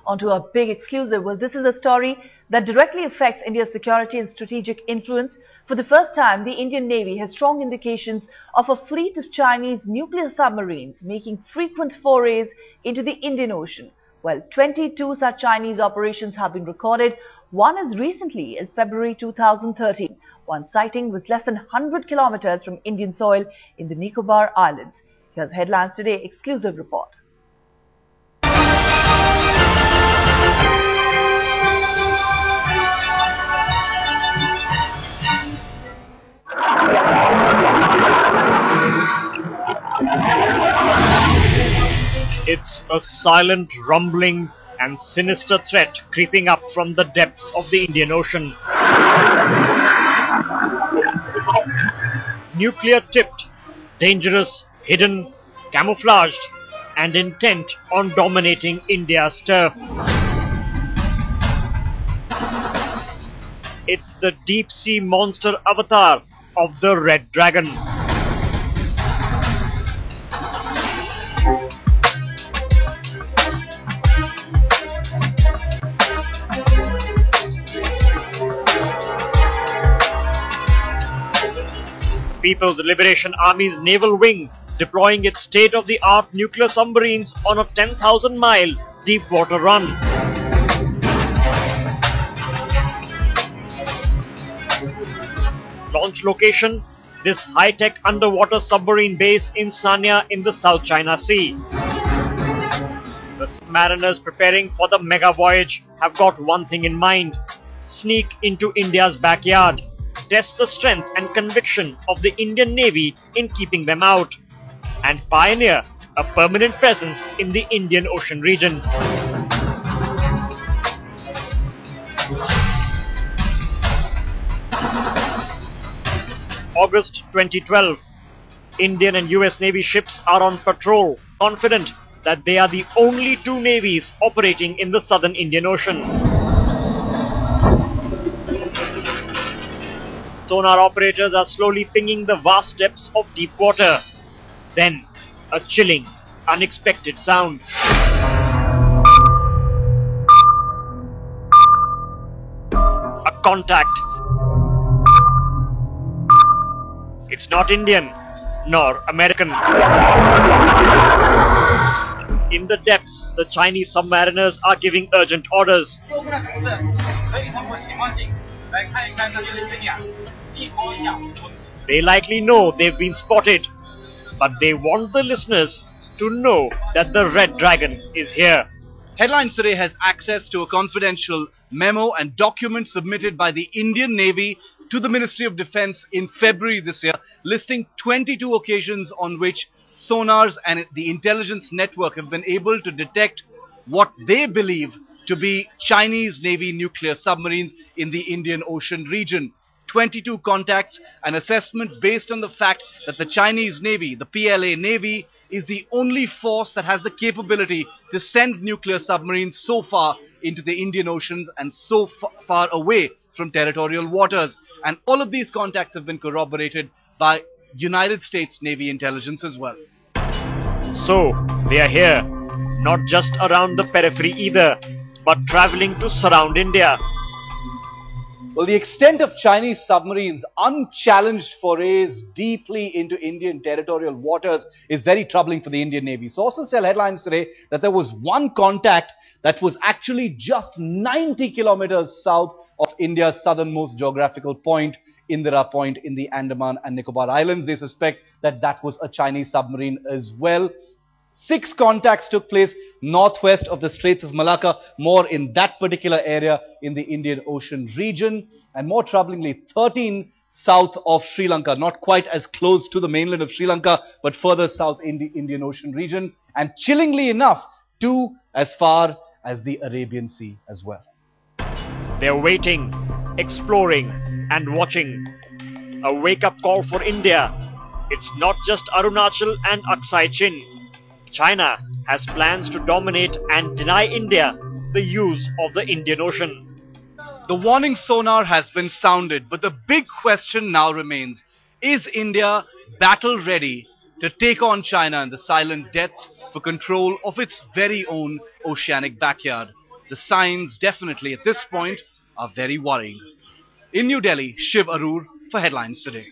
Onto a big exclusive. Well, this is a story that directly affects India's security and strategic influence. For the first time, the Indian Navy has strong indications of a fleet of Chinese nuclear submarines making frequent forays into the Indian Ocean. Well, 22 such Chinese operations have been recorded, one as recently as February 2013. One sighting was less than 100 kilometers from Indian soil in the Nicobar Islands. Here's Headlines Today exclusive report. It's a silent, rumbling and sinister threat creeping up from the depths of the Indian Ocean. Nuclear-tipped, dangerous, hidden, camouflaged and intent on dominating India's turf. It's the deep-sea monster avatar of the Red Dragon. People's Liberation Army's naval wing deploying its state-of-the-art nuclear submarines on a 10,000-mile deep-water run. Launch location: this high-tech underwater submarine base in Sanya in the South China Sea. The submariners preparing for the mega voyage have got one thing in mind: sneak into India's backyard, test the strength and conviction of the Indian Navy in keeping them out, and pioneer a permanent presence in the Indian Ocean region. August 2012. Indian and US Navy ships are on patrol, confident that they are the only two navies operating in the southern Indian Ocean. Sonar operators are slowly pinging the vast depths of deep water. Then, a chilling, unexpected sound. A contact. It's not Indian, nor American. In the depths, the Chinese submariners are giving urgent orders. They likely know they've been spotted, but they want the listeners to know that the Red Dragon is here. Headlines Today has access to a confidential memo and document submitted by the Indian Navy to the Ministry of Defence in February this year, listing 22 occasions on which sonars and the intelligence network have been able to detect what they believe to be Chinese Navy nuclear submarines in the Indian Ocean region. 22 contacts, an assessment based on the fact that the Chinese Navy, the PLA Navy, is the only force that has the capability to send nuclear submarines so far into the Indian Oceans and so far away from territorial waters. And all of these contacts have been corroborated by United States Navy intelligence as well. So, they are here, not just around the periphery either, but traveling to surround India. Well, the extent of Chinese submarines' unchallenged forays deeply into Indian territorial waters is very troubling for the Indian Navy. Sources tell Headlines Today that there was one contact that was actually just 90 kilometers south of India's southernmost geographical point, Indira Point in the Andaman and Nicobar Islands. They suspect that that was a Chinese submarine as well. 6 contacts took place northwest of the Straits of Malacca, more in that particular area in the Indian Ocean region. And more troublingly, 13 south of Sri Lanka, not quite as close to the mainland of Sri Lanka, but further south in the Indian Ocean region. And chillingly enough, 2 as far as the Arabian Sea as well. They're waiting, exploring and watching. A wake-up call for India. It's not just Arunachal and Aksai Chin. China has plans to dominate and deny India the use of the Indian Ocean. The warning sonar has been sounded, but the big question now remains: is India battle ready to take on China in the silent depths for control of its very own oceanic backyard? the signs definitely at this point are very worrying. In New Delhi, Shiv Arur for Headlines Today.